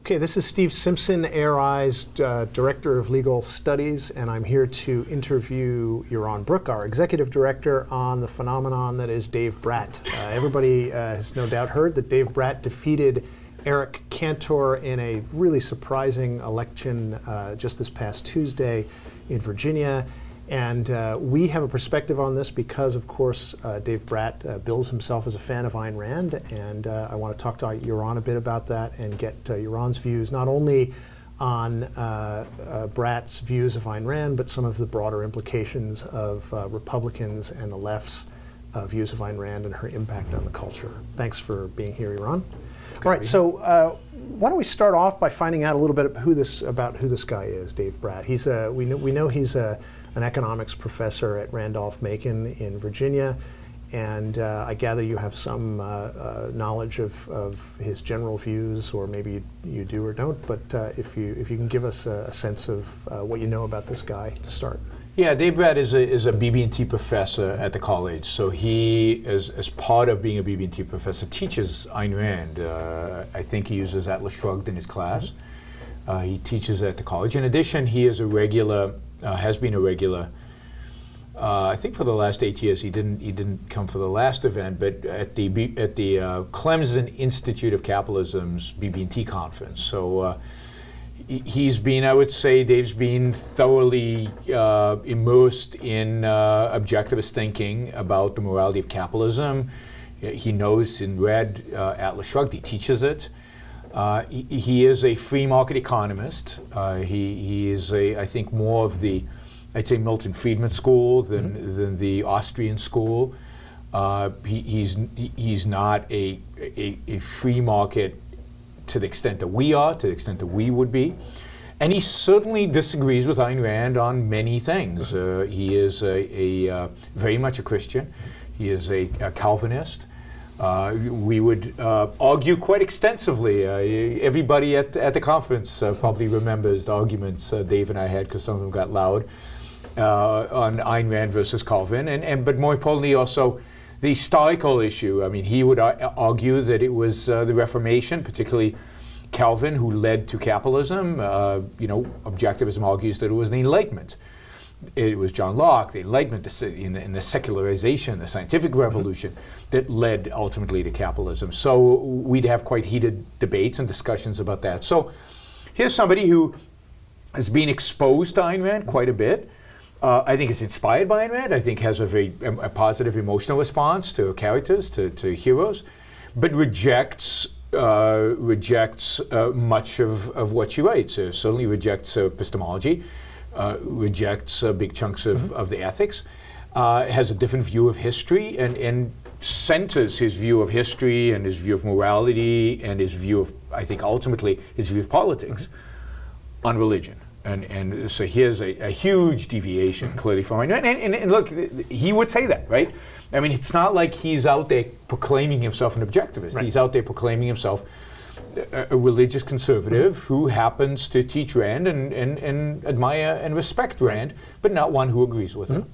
Okay, this is Steve Simpson, ARI's Director of Legal Studies, and I'm here to interview Yaron Brook, our Executive Director, on the phenomenon that is Dave Brat. Everybody has no doubt heard that Dave Brat defeated Eric Cantor in a really surprising election just this past Tuesday in Virginia. And we have a perspective on this because, of course, Dave Brat bills himself as a fan of Ayn Rand, and I want to talk to Yaron a bit about that and get Yaron's views not only on Brat's views of Ayn Rand, but some of the broader implications of Republicans and the left's views of Ayn Rand and her impact on the culture. Thanks for being here, Yaron. All right, so why don't we start off by finding out a little bit about who this guy is, Dave Brat. He's we know he's an economics professor at Randolph-Macon in Virginia, and I gather you have some knowledge of his general views, or maybe you do or don't. But if you can give us a sense of what you know about this guy to start. Yeah, Dave Brat is a BB&T professor at the college. So he, as part of being a BB&T professor, teaches Ayn Rand. I think he uses Atlas Shrugged in his class. He teaches at the college. In addition, he is a regular, has been a regular. I think for the last 8 years, he didn't come for the last event, but at the Clemson Institute of Capitalism's BB&T conference. So. He's been, I would say, Dave's been thoroughly immersed in objectivist thinking about the morality of capitalism. He knows and read Atlas Shrugged. He teaches it. He is a free market economist. He is I think more of the, I'd say, Milton Friedman school than the Austrian school. He's not a free market to the extent that we are, to the extent that we would be. And he certainly disagrees with Ayn Rand on many things. He is very much a Christian. He is a Calvinist. We would argue quite extensively. Everybody at the conference probably remembers the arguments Dave and I had, because some of them got loud, on Ayn Rand versus Calvin, but more importantly also the historical issue. I mean, he would argue that it was the Reformation, particularly Calvin, who led to capitalism. Objectivism argues that it was the Enlightenment. It was John Locke, the Enlightenment, in the secularization, the scientific revolution, that led ultimately to capitalism. So we'd have quite heated debates and discussions about that. So here's somebody who has been exposed to Ayn Rand quite a bit. I think is inspired by Ayn Rand. I think has a positive emotional response to characters, to heroes, but rejects much of what she writes. Certainly rejects epistemology, rejects big chunks of the ethics, has a different view of history, and centers his view of history and his view of morality and his view of, I think ultimately, his view of politics on religion. And so here's a huge deviation, clearly, from Ayn Rand. And look, he would say that, right? I mean, it's not like he's out there proclaiming himself an objectivist. Right. He's out there proclaiming himself a religious conservative who happens to teach Rand and admire and respect Rand, but not one who agrees with her.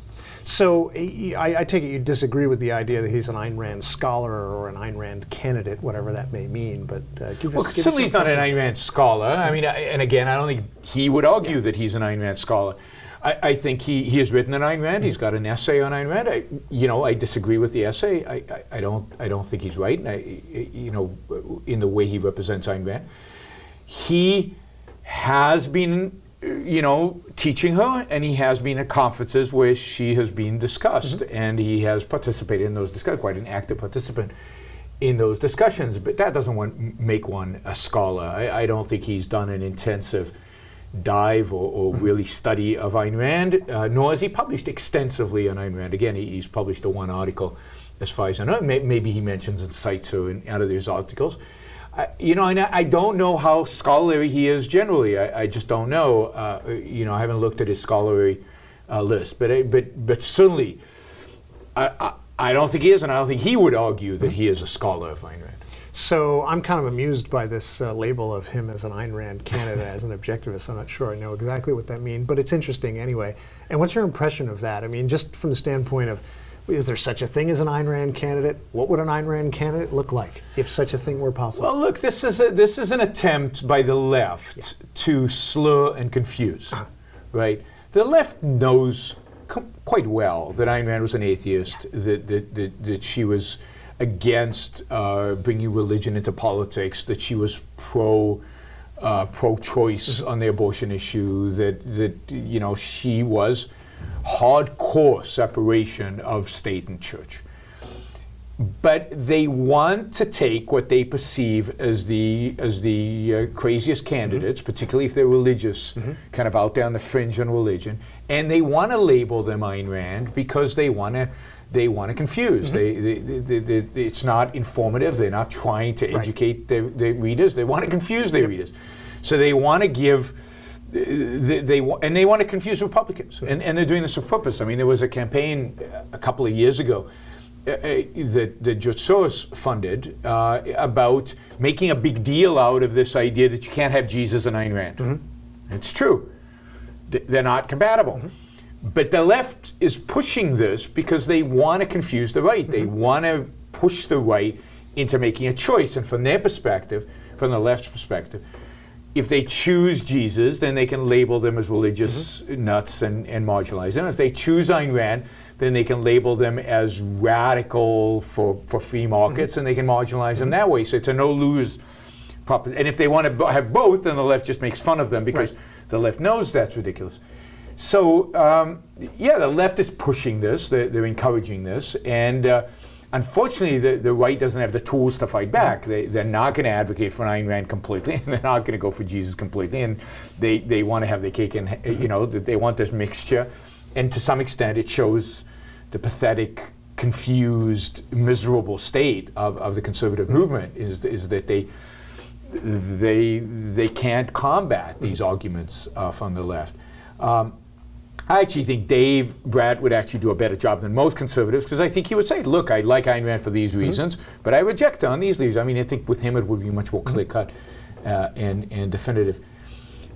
So I take it you disagree with the idea that he's an Ayn Rand scholar or an Ayn Rand candidate, whatever that may mean. But certainly he's not an Ayn Rand scholar. I mean, and again, I don't think he would argue that he's an Ayn Rand scholar. I think he has written an Ayn Rand. He's got an essay on Ayn Rand. I disagree with the essay. I don't think he's right. In the way he represents Ayn Rand, he has been teaching her, and he has been at conferences where she has been discussed, and he has participated in those discussions, quite an active participant in those discussions, but that doesn't make one a scholar. I don't think he's done an intensive dive or really study of Ayn Rand, nor has he published extensively on Ayn Rand. Again, he's published the one article, as far as I know. Maybe he mentions and cites her in out of these articles. I don't know how scholarly he is generally. I just don't know. I haven't looked at his scholarly list, but certainly, I don't think he is, and I don't think he would argue that he is a scholar of Ayn Rand. So I'm kind of amused by this label of him as an Ayn Rand candidate, as an objectivist. I'm not sure I know exactly what that means, but it's interesting anyway. And what's your impression of that? I mean, just from the standpoint of Is there such a thing as an Ayn Rand candidate? What would an Ayn Rand candidate look like if such a thing were possible? Well, look, this is an attempt by the left to slur and confuse, right? The left knows quite well that Ayn Rand was an atheist, that she was against bringing religion into politics, that she was pro-choice on the abortion issue, that she was hardcore separation of state and church. But they want to take what they perceive as the craziest candidates, particularly if they're religious, kind of out there on the fringe on religion, and they want to label them Ayn Rand because they want to confuse. It's not informative. They're not trying to educate their readers. They want to confuse their readers. So they want to give. They want to confuse Republicans, and they're doing this on purpose. I mean, there was a campaign a couple of years ago that George Soros funded about making a big deal out of this idea that you can't have Jesus and Ayn Rand. It's true. They're not compatible. But the left is pushing this because they want to confuse the right. They want to push the right into making a choice. And from their perspective, from the left's perspective, if they choose Jesus, then they can label them as religious nuts and marginalize them. If they choose Ayn Rand, then they can label them as radical for free markets, and they can marginalize them that way. So it's a no-lose proposition. And if they want to have both, then the left just makes fun of them because the left knows that's ridiculous. So, the left is pushing this. They're encouraging this. And unfortunately, the right doesn't have the tools to fight back. They're not going to advocate for Ayn Rand completely, and they're not going to go for Jesus completely. And they want to have their cake and, they want this mixture. And to some extent, it shows the pathetic, confused, miserable state of the conservative movement is that they can't combat these arguments from the left. I actually think Dave Brat would actually do a better job than most conservatives, because I think he would say, look, I like Ayn Rand for these reasons, but I reject her on these reasons. I mean, I think with him it would be much more clear-cut and definitive.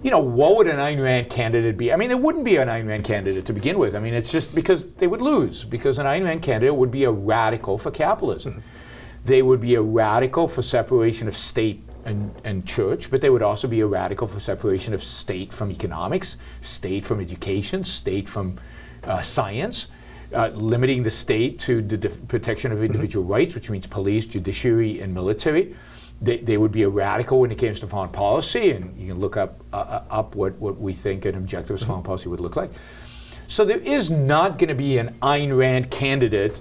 What would an Ayn Rand candidate be? I mean, there wouldn't be an Ayn Rand candidate to begin with. I mean, it's just because they would lose, because an Ayn Rand candidate would be a radical for capitalism. They would be a radical for separation of state and church, but they would also be a radical for separation of state from economics, state from education, state from science, limiting the state to the protection of individual rights, which means police, judiciary, and military. They would be a radical when it comes to foreign policy, and you can look up what we think an objectivist foreign policy would look like. So there is not going to be an Ayn Rand candidate,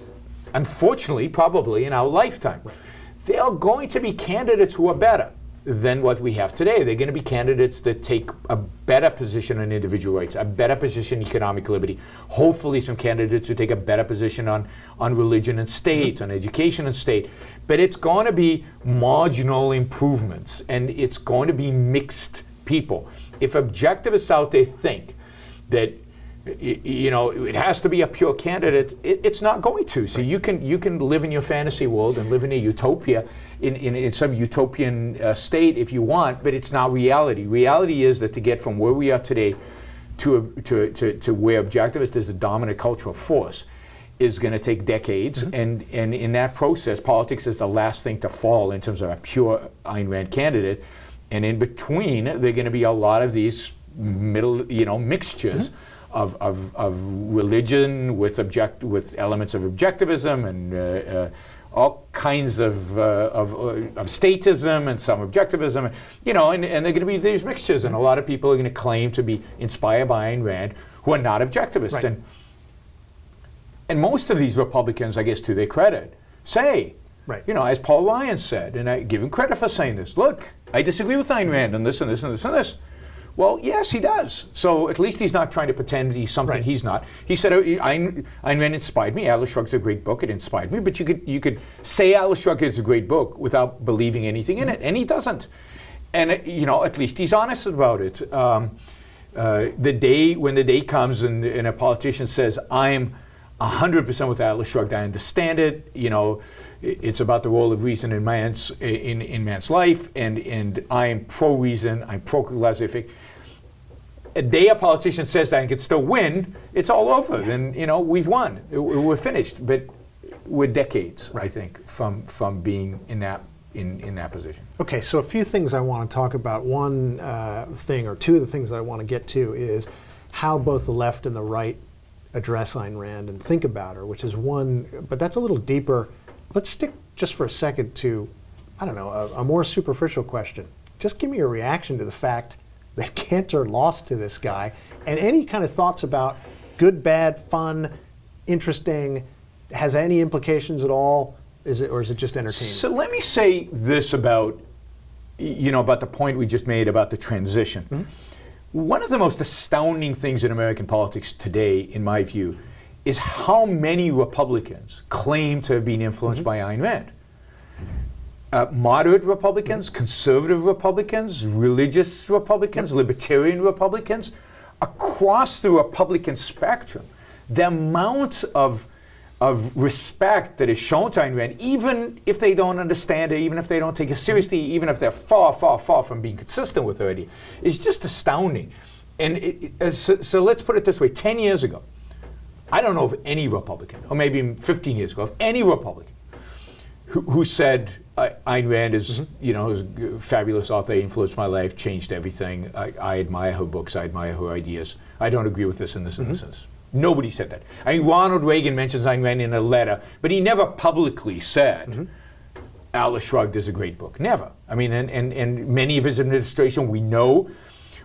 unfortunately, probably in our lifetime. They are going to be candidates who are better than what we have today. They're going to be candidates that take a better position on individual rights, a better position on economic liberty, hopefully some candidates who take a better position on religion and state, on education and state. But it's going to be marginal improvements, and it's going to be mixed people. If objectivists out there think that it has to be a pure candidate, it's not going to. So you can live in your fantasy world and live in a utopia, in some utopian state if you want, but it's not reality. Reality is that to get from where we are today to where objectivist is the dominant cultural force is going to take decades, and in that process, politics is the last thing to fall in terms of a pure Ayn Rand candidate, and in between, there are going to be a lot of these middle, mixtures of religion with elements of objectivism and all kinds of statism and some objectivism, and they're going to be these mixtures, and a lot of people are going to claim to be inspired by Ayn Rand who are not objectivists. Right. And most of these Republicans, I guess to their credit, say, as Paul Ryan said, and I give him credit for saying this, look, I disagree with Ayn Rand on this and this and this and this. Well, yes, he does. So at least he's not trying to pretend he's something he's not. He said, Ayn Rand inspired me. Atlas Shrugged's a great book. It inspired me. But you could say Atlas Shrugged is a great book without believing anything in it, and he doesn't. And at least he's honest about it. When the day comes and a politician says, I'm 100% with Atlas Shrugged, I understand it. It's about the role of reason in man's life, and I am pro-reason, I'm pro-laissez-faire. a day a politician says that and can still win, it's all over. Then we've won. We're finished. But we're decades, I think, from being in that position. Okay, so a few things I want to talk about. One thing, or two of the things that I want to get to, is how both the left and the right address Ayn Rand and think about her, which is one, but that's a little deeper. Let's stick just for a second to, I don't know, a more superficial question. Just give me your reaction to the fact that Cantor lost to this guy, and any kind of thoughts about good, bad, fun, interesting, has any implications at all? Or is it just entertainment? So let me say this about the point we just made about the transition. Mm-hmm. One of the most astounding things in American politics today, in my view, is how many Republicans claim to have been influenced by Ayn Rand. Moderate Republicans, conservative Republicans, religious Republicans, libertarian Republicans, across the Republican spectrum, the amount of respect that is shown to Ayn Rand, even if they don't understand it, even if they don't take it seriously, even if they're far, far, far from being consistent with her idea, is just astounding. And so let's put it this way. 10 years ago, I don't know of any Republican, or maybe 15 years ago, of any Republican who said Ayn Rand is, is a fabulous author, influenced my life, changed everything. I admire her books, I admire her ideas. I don't agree with this and this and this. Nobody said that. I mean, Ronald Reagan mentions Ayn Rand in a letter, but he never publicly said Atlas Shrugged is a great book. Never. I mean, and many of his administration, we know,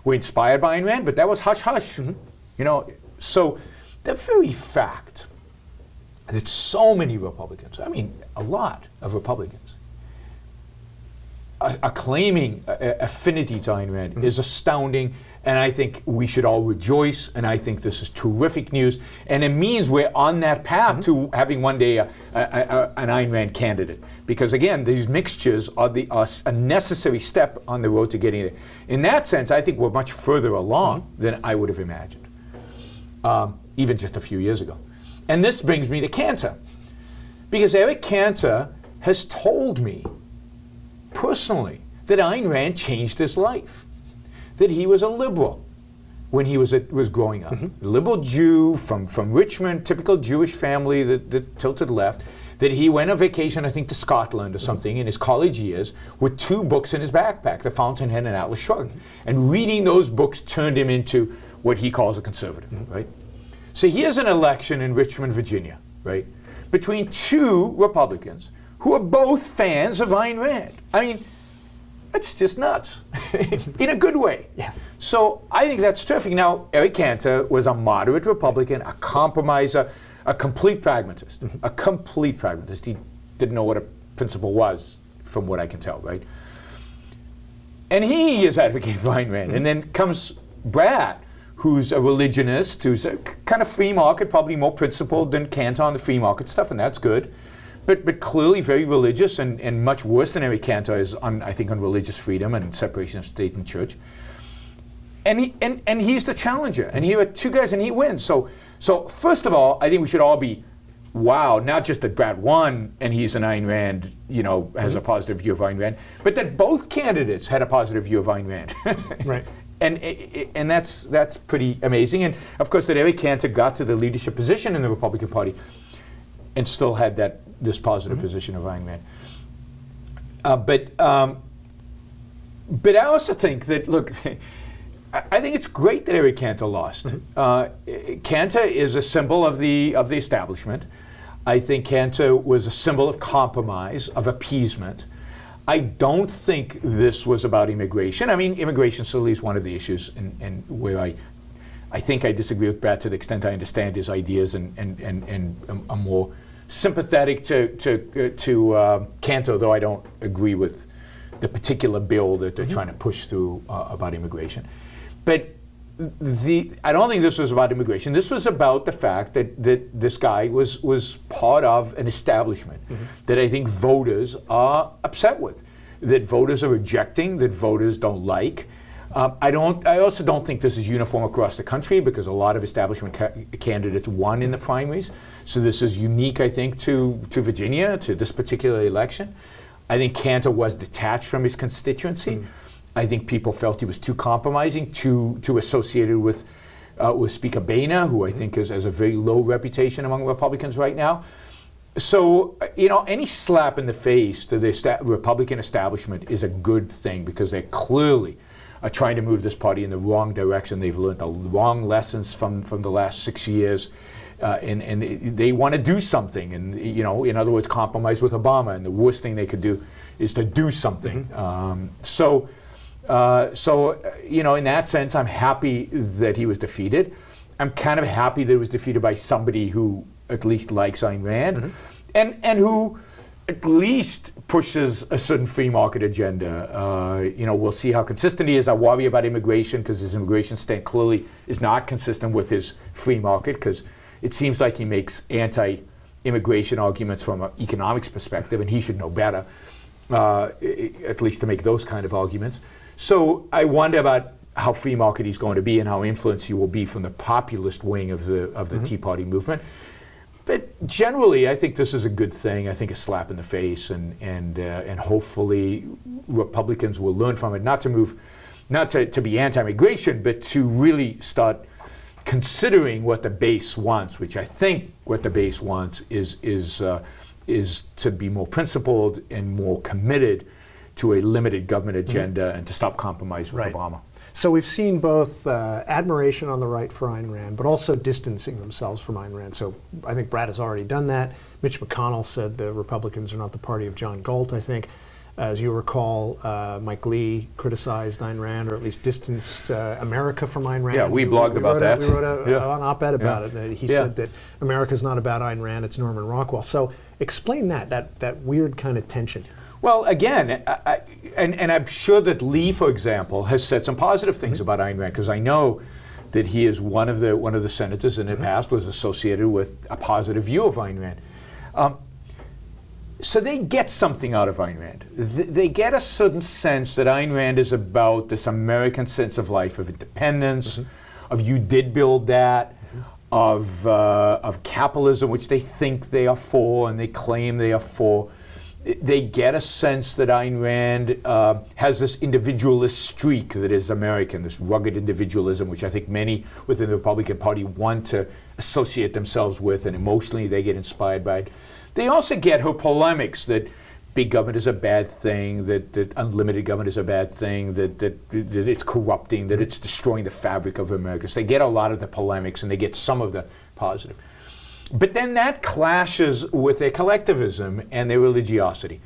were inspired by Ayn Rand, but that was hush-hush. So the very fact that so many Republicans, I mean, a lot of Republicans, are claiming affinity to Ayn Rand is astounding, and I think we should all rejoice, and I think this is terrific news, and it means we're on that path to having one day an Ayn Rand candidate. Because again, these mixtures are a necessary step on the road to getting there. In that sense, I think we're much further along than I would have imagined, even just a few years ago. And this brings me to Cantor, because Eric Cantor has told me personally that Ayn Rand changed his life, that he was a liberal when he was growing up. A liberal Jew from Richmond, typical Jewish family that tilted left, that he went on vacation, I think, to Scotland or something in his college years with 2 books in his backpack, The Fountainhead and Atlas Shrugged. And reading those books turned him into what he calls a conservative, right? So here's an election in Richmond, Virginia, right, between 2 Republicans who are both fans of Ayn Rand. I mean, that's just nuts, in a good way. Yeah. So I think that's terrific. Now, Eric Cantor was a moderate Republican, a compromiser, a complete pragmatist. A complete pragmatist. He didn't know what a principle was, from what I can tell, right? And he is advocating for Ayn Rand. And then comes Brat, who's a religionist, who's a kind of free market, probably more principled than Cantor on the free market stuff, and that's good. But clearly very religious, and much worse than Eric Cantor is on religious freedom and separation of state and church. And he's the challenger. And here are 2 guys, and he wins. So first of all, I think we should all be, wow, not just that Brat won and he's an Ayn Rand, has a positive view of Ayn Rand, but that both candidates had a positive view of Ayn Rand. Right. And that's pretty amazing. And of course, that Eric Cantor got to the leadership position in the Republican Party and still had this positive position of Ayn Rand. But I also think that, look, I think it's great that Eric Cantor lost. Cantor is a symbol of the establishment. I think Cantor was a symbol of compromise, of appeasement. I don't think this was about immigration. I mean, immigration certainly is one of the issues, and where I think I disagree with Brat to the extent I understand his ideas, and I'm more sympathetic to Cantor, though I don't agree with the particular bill that they're trying to push through about immigration. But I don't think this was about immigration. This was about the fact that this guy was part of an establishment that I think voters are upset with, that voters are rejecting, that voters don't like. I also don't think this is uniform across the country, because a lot of establishment candidates won in the primaries. So this is unique, I think, to Virginia, to this particular election. I think Cantor was detached from his constituency. I think people felt he was too compromising, too associated with Speaker Boehner, who I think has a very low reputation among Republicans right now. So, any slap in the face to the Republican establishment is a good thing, because they clearly are trying to move this party in the wrong direction. They've learned the wrong lessons from the last 6 years, and they want to do something. And, in other words, compromise with Obama. And the worst thing they could do is to do something. So, in that sense, I'm happy that he was defeated. I'm kind of happy that he was defeated by somebody who at least likes Ayn Rand, and who at least pushes a certain free market agenda. We'll see how consistent he is. I worry about immigration, because his immigration stand clearly is not consistent with his free market, because it seems like he makes anti-immigration arguments from an economics perspective, and he should know better, at least to make those kind of arguments. So I wonder about how free market he's going to be and how influenced he will be from the populist wing of the Tea Party movement. But generally, I think this is a good thing. I think a slap in the face, and hopefully Republicans will learn from it, not to be anti-immigration, but to really start considering what the base wants, which I think what the base wants is to be more principled and more committed to a limited government agenda and to stop compromise with Obama. So we've seen both admiration on the right for Ayn Rand, but also distancing themselves from Ayn Rand. So I think Brat has already done that. Mitch McConnell said the Republicans are not the party of John Galt, I think. As you recall, Mike Lee criticized Ayn Rand, or at least distanced America from Ayn Rand. Yeah, we blogged about that. We wrote an op-ed about it. That he said that America's not about Ayn Rand, it's Norman Rockwell. So explain that weird kind of tension. Well, again, and I'm sure that Lee, for example, has said some positive things about Ayn Rand, because I know that he is one of the senators in the past was associated with a positive view of Ayn Rand. So they get something out of Ayn Rand. They get a certain sense that Ayn Rand is about this American sense of life, of independence, of you did build that, of capitalism, which they think they are for and they claim they are for. They get a sense that Ayn Rand has this individualist streak that is American, this rugged individualism, which I think many within the Republican Party want to associate themselves with, and emotionally they get inspired by it. They also get her polemics that big government is a bad thing, that unlimited government is a bad thing, that it's corrupting, that it's destroying the fabric of America. So they get a lot of the polemics, and they get some of the positive. But then that clashes with their collectivism and their religiosity.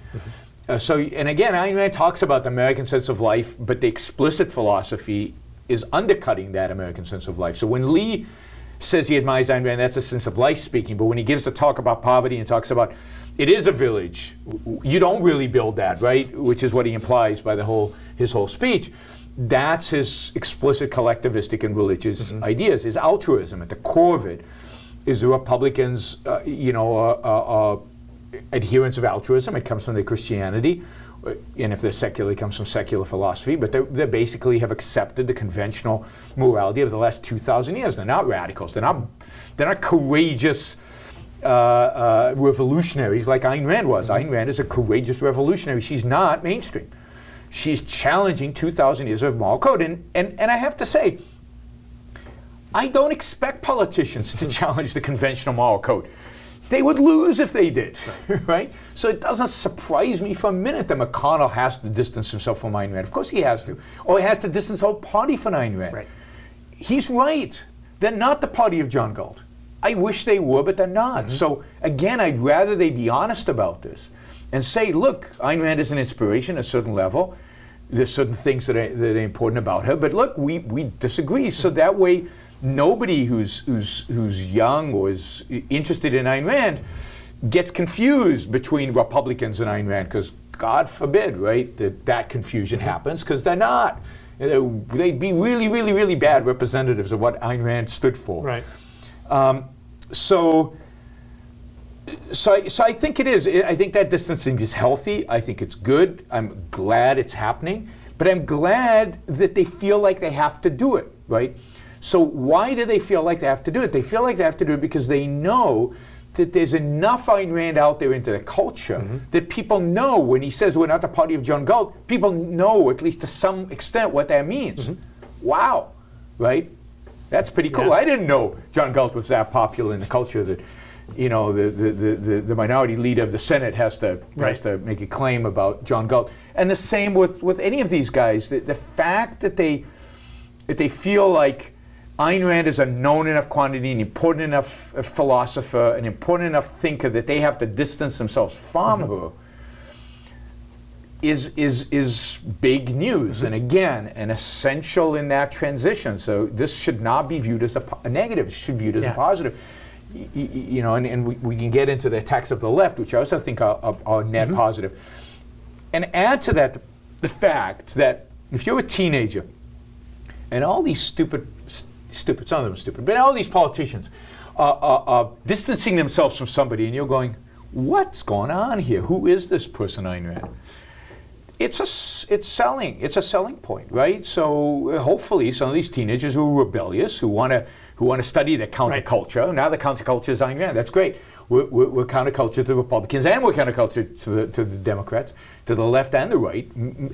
And again, Ayn Rand talks about the American sense of life, but the explicit philosophy is undercutting that American sense of life. So when Lee says he admires Ayn Rand, that's a sense of life speaking. But when he gives a talk about poverty and talks about it is a village, you don't really build that, right? Which is what he implies by his whole speech. That's his explicit collectivistic and religious ideas. His altruism at the core of it is the Republicans, adherence of altruism. It comes from their Christianity, and if they're secular, it comes from secular philosophy. But they basically have accepted the conventional morality of the last 2,000 years. They're not radicals. They're not courageous revolutionaries like Ayn Rand was. Ayn Rand is a courageous revolutionary. She's not mainstream. She's challenging 2,000 years of moral code. And I have to say, I don't expect politicians to challenge the conventional moral code. They would lose if they did, right? So it doesn't surprise me for a minute that McConnell has to distance himself from Ayn Rand. Of course he has to. Or he has to distance the whole party from Ayn Rand. Right. He's right. They're not the party of John Galt. I wish they were, but they're not. So again, I'd rather they be honest about this and say, look, Ayn Rand is an inspiration at a certain level. There's certain things that are important about her, but look, we disagree. So that way, nobody who's young or is interested in Ayn Rand gets confused between Republicans and Ayn Rand, because God forbid, right, that confusion happens, because they're not. They'd be really, really, really bad representatives of what Ayn Rand stood for. Right. So I think it is. I think that distancing is healthy. I think it's good. I'm glad it's happening. But I'm glad that they feel like they have to do it, right? So why do they feel like they have to do it? They feel like they have to do it because they know that there's enough Ayn Rand out there into the culture that people know when he says we're not the party of John Galt, people know at least to some extent what that means. Wow, right? That's pretty cool. Yeah. I didn't know John Galt was that popular in the culture that, you know, the minority leader of the Senate has to make a claim about John Galt. And the same with any of these guys. The fact that they feel like Ayn Rand is a known enough quantity, an important enough philosopher, an important enough thinker that they have to distance themselves from her is big news. And again, an essential in that transition. So this should not be viewed as a negative. It should be viewed as a positive. You know, and we can get into the attacks of the left, which I also think are net positive. And add to that the fact that if you're a teenager and all these stupid, some of them are stupid, but all these politicians are distancing themselves from somebody, and you're going, what's going on here? Who is this person, Ayn Rand? It's a selling point, right? So hopefully some of these teenagers who are rebellious, who want to study the counterculture. Now the counterculture is Ayn Rand. That's great. We're counterculture to the Republicans, and we're counterculture to the Democrats, to the left and the right.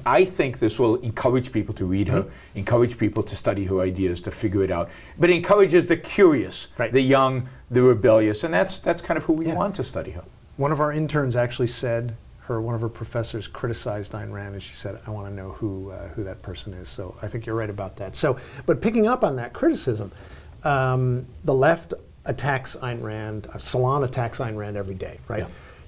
I think this will encourage people to read her, encourage people to study her ideas, to figure it out. But it encourages the curious, the young, the rebellious, and that's kind of who we want to study her. One of our interns actually said, one of her professors criticized Ayn Rand, and she said, I want to know who that person is. So I think you're right about that. So, but picking up on that criticism, the left attacks Ayn Rand, Salon attacks Ayn Rand every day, right? Yeah.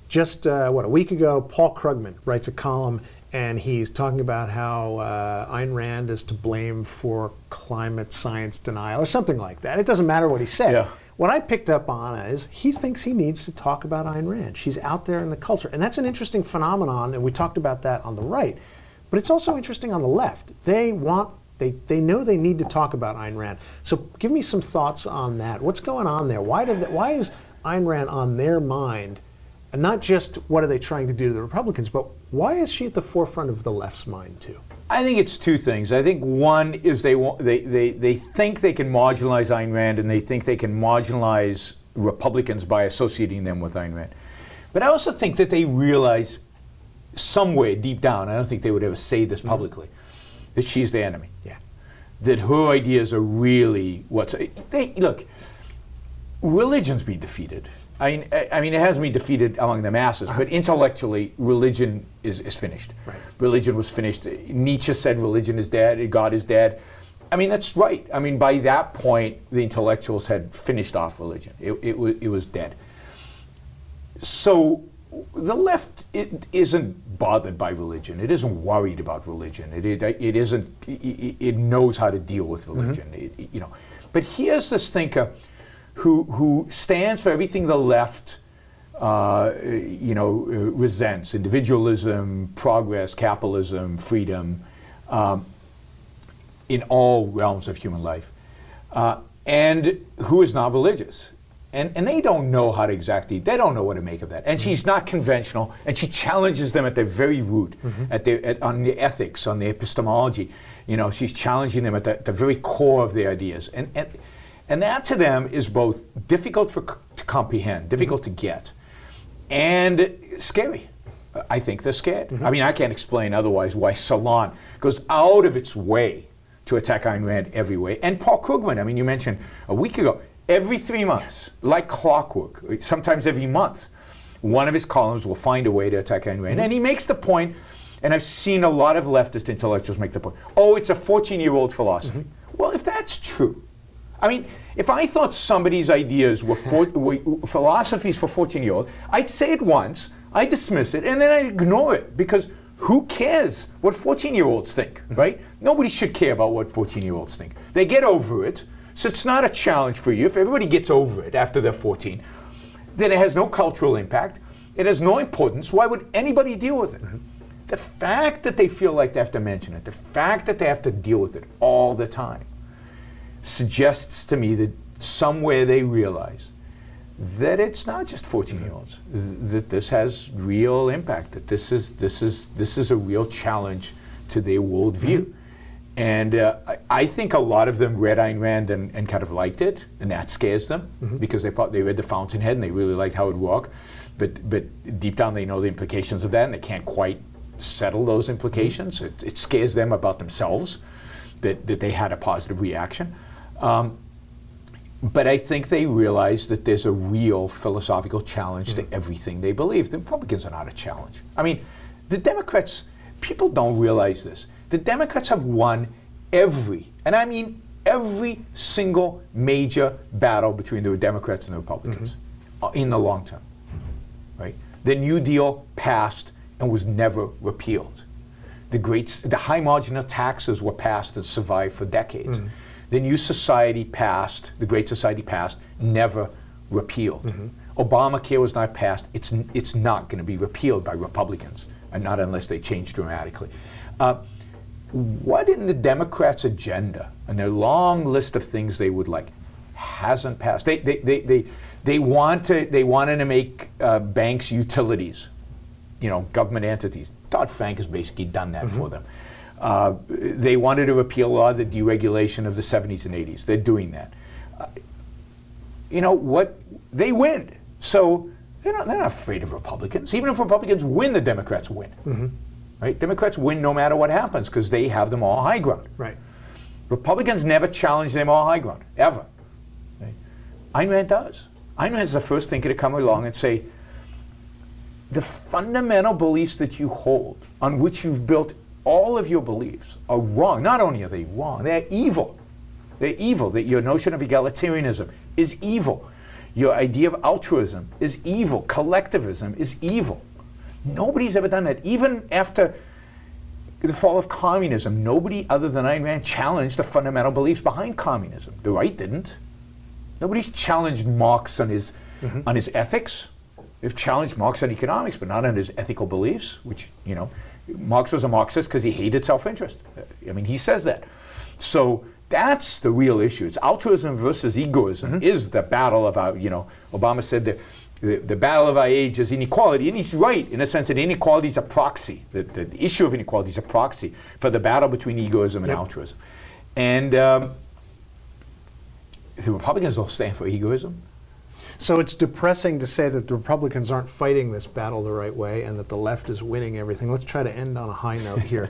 Just, a week ago, Paul Krugman writes a column, and he's talking about how Ayn Rand is to blame for climate science denial, or something like that. It doesn't matter what he said. Yeah. What I picked up on is he thinks he needs to talk about Ayn Rand. She's out there in the culture. And that's an interesting phenomenon, and we talked about that on the right. But it's also interesting on the left. They know they need to talk about Ayn Rand. So give me some thoughts on that. What's going on there? Why is Ayn Rand on their mind? And not just what are they trying to do to the Republicans, but why is she at the forefront of the left's mind too? I think it's two things. I think one is they think they can marginalize Ayn Rand, and they think they can marginalize Republicans by associating them with Ayn Rand. But I also think that they realize somewhere deep down, I don't think they would ever say this publicly, that she's the enemy. Yeah. That her ideas are really look, religion's been defeated. I mean, it hasn't been defeated among the masses, but intellectually, religion is finished. Right. Religion was finished. Nietzsche said religion is dead, God is dead. I mean, that's right. I mean, by that point, the intellectuals had finished off religion. It was dead. So the left isn't bothered by religion. It isn't worried about religion. It knows how to deal with religion. But here's this thinker who stands for everything the left, resents: individualism, progress, capitalism, freedom, in all realms of human life, and who is not religious. And they don't know how to they don't know what to make of that. And she's not conventional, and she challenges them at their very root, on the ethics, on the epistemology. She's challenging them at the very core of their ideas. And that to them is both difficult to comprehend, difficult to get, and scary. I think they're scared. I mean, I can't explain otherwise why Salon goes out of its way to attack Ayn Rand every way. And Paul Krugman, I mean, you mentioned a week ago, every 3 months, like clockwork, sometimes every month, one of his columns will find a way to attack Ayn Rand. And he makes the point, and I've seen a lot of leftist intellectuals make the point, it's a 14-year-old philosophy. Well, if that's true, I mean, if I thought somebody's ideas were philosophies for 14-year-olds, I'd say it once, I'd dismiss it, and then I'd ignore it, because who cares what 14-year-olds think, right? Nobody should care about what 14-year-olds think. They get over it, so it's not a challenge for you. If everybody gets over it after they're 14, then it has no cultural impact, it has no importance. Why would anybody deal with it? The fact that they feel like they have to mention it, the fact that they have to deal with it all the time, suggests to me that somewhere they realize that it's not just 14-year-olds, that this has real impact, that this is a real challenge to their worldview. And I think a lot of them read Ayn Rand and kind of liked it, and that scares them because they read The Fountainhead and they really liked how it worked. But deep down they know the implications of that and they can't quite settle those implications. It scares them about themselves that they had a positive reaction. But I think they realize that there's a real philosophical challenge to everything they believe. The Republicans are not a challenge. I mean, the Democrats, people don't realize this. The Democrats have won every single major battle between the Democrats and the Republicans in the long term, right? The New Deal passed and was never repealed. The high marginal taxes were passed and survived for decades. The New Society passed, the Great Society passed, never repealed. Obamacare was not passed. It's not going to be repealed by Republicans, and not unless they change dramatically. What in the Democrats' agenda and their long list of things they would like hasn't passed? They wanted to make banks utilities, government entities. Dodd-Frank has basically done that for them. They wanted to repeal a lot of the deregulation of the 70s and 80s. They're doing that. What? They win. So they're not afraid of Republicans. Even if Republicans win, the Democrats win. Right? Democrats win no matter what happens because they have them all high ground. Right. Republicans never challenge them all high ground, ever. Right? Ayn Rand does. Ayn Rand is the first thinker to come along and say, the fundamental beliefs that you hold, on which you've built all of your beliefs, are wrong. Not only are they wrong, they're evil. They're evil. That your notion of egalitarianism is evil. Your idea of altruism is evil. Collectivism is evil. Nobody's ever done that. Even after the fall of communism, nobody other than Ayn Rand challenged the fundamental beliefs behind communism. The right didn't. Nobody's challenged Marx on his ethics. They've challenged Marx on economics, but not on his ethical beliefs, which, Marx was a Marxist because he hated self-interest. I mean, he says that. So that's the real issue. It's altruism versus egoism is the battle of our, Obama said the battle of our age is inequality. And he's right in a sense that inequality is a proxy. The issue of inequality is a proxy for the battle between egoism and altruism. And the Republicans don't stand for egoism. So it's depressing to say that the Republicans aren't fighting this battle the right way and that the left is winning everything. Let's try to end on a high note here.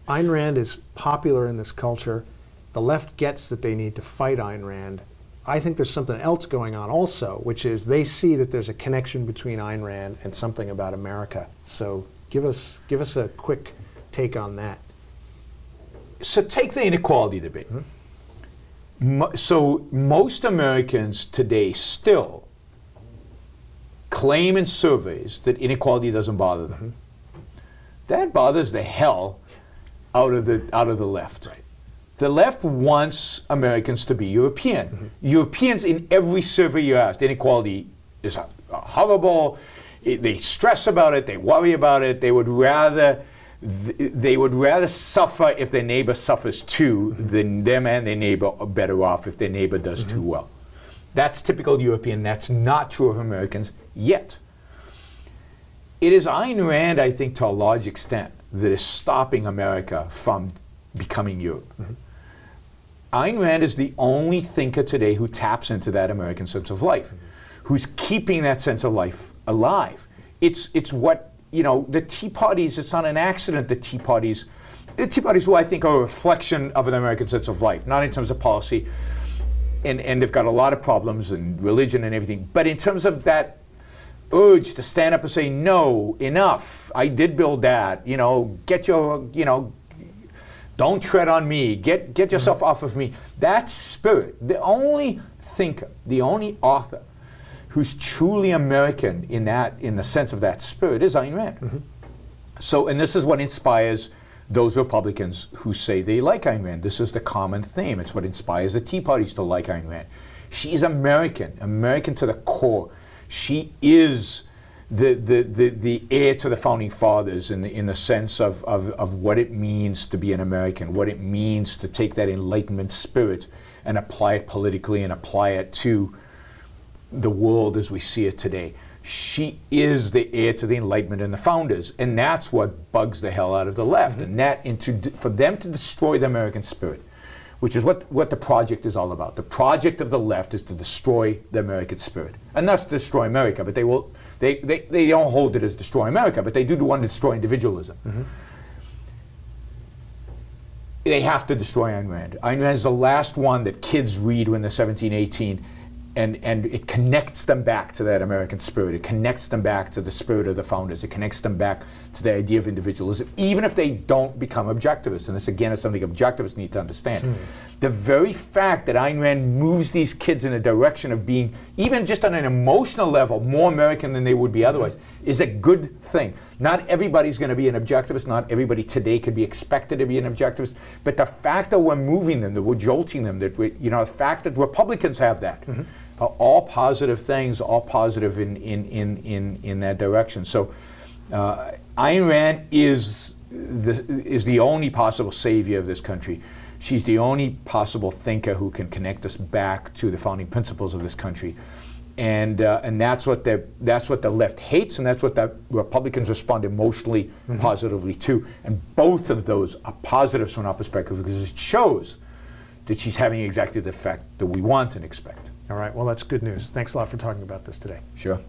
Ayn Rand is popular in this culture. The left gets that they need to fight Ayn Rand. I think there's something else going on also, which is they see that there's a connection between Ayn Rand and something about America. So give us a quick take on that. So take the inequality debate. So most Americans today still claim in surveys that inequality doesn't bother them. That bothers the hell out of the left. Right. The left wants Americans to be European. Europeans, in every survey you ask, inequality is horrible. They stress about it. They worry about it. They would rather suffer if their neighbor suffers too than them and their neighbor are better off if their neighbor does too well. That's typical European. That's not true of Americans yet. It is Ayn Rand, I think, to a large extent, that is stopping America from becoming Europe. Ayn Rand is the only thinker today who taps into that American sense of life, who's keeping that sense of life alive. It's what, the Tea Parties, it's not an accident the Tea Parties, who I think are a reflection of an American sense of life, not in terms of policy, and they've got a lot of problems and religion and everything, but in terms of that urge to stand up and say, no, enough, I did build that, get your, don't tread on me, get yourself off of me. That spirit, the only thinker, the only author who's truly American in the sense of that spirit is Ayn Rand. So, and this is what inspires those Republicans who say they like Ayn Rand. This is the common theme. It's what inspires the Tea Parties to like Ayn Rand. She's American to the core. She is the heir to the founding fathers in the sense of what it means to be an American, what it means to take that Enlightenment spirit and apply it politically and apply it to the world as we see it today. she is the heir to the Enlightenment and the founders, and that's what bugs the hell out of the left. And for them to destroy the American spirit, which is what the project is all about. The project of the left is to destroy the American spirit, and thus destroy America. But they don't hold it as destroy America, but they do want to destroy individualism. They have to destroy Ayn Rand. Ayn Rand is the last one that kids read when they're 17, 18, and it connects them back to that American spirit. It connects them back to the spirit of the founders. It connects them back to the idea of individualism, even if they don't become objectivists. And this, again, is something objectivists need to understand. The very fact that Ayn Rand moves these kids in a direction of being, even just on an emotional level, more American than they would be otherwise, is a good thing. Not everybody's going to be an objectivist. Not everybody today could be expected to be an objectivist. But the fact that we're moving them, that we're jolting them, that the fact that Republicans have that, are all positive things, all positive in that direction. So Ayn Rand is the only possible savior of this country. She's the only possible thinker who can connect us back to the founding principles of this country. And that's what the left hates, and that's what the Republicans respond emotionally positively to. And both of those are positives from our perspective, because it shows that she's having exactly the effect that we want and expect. All right, well, that's good news. Thanks a lot for talking about this today. Sure.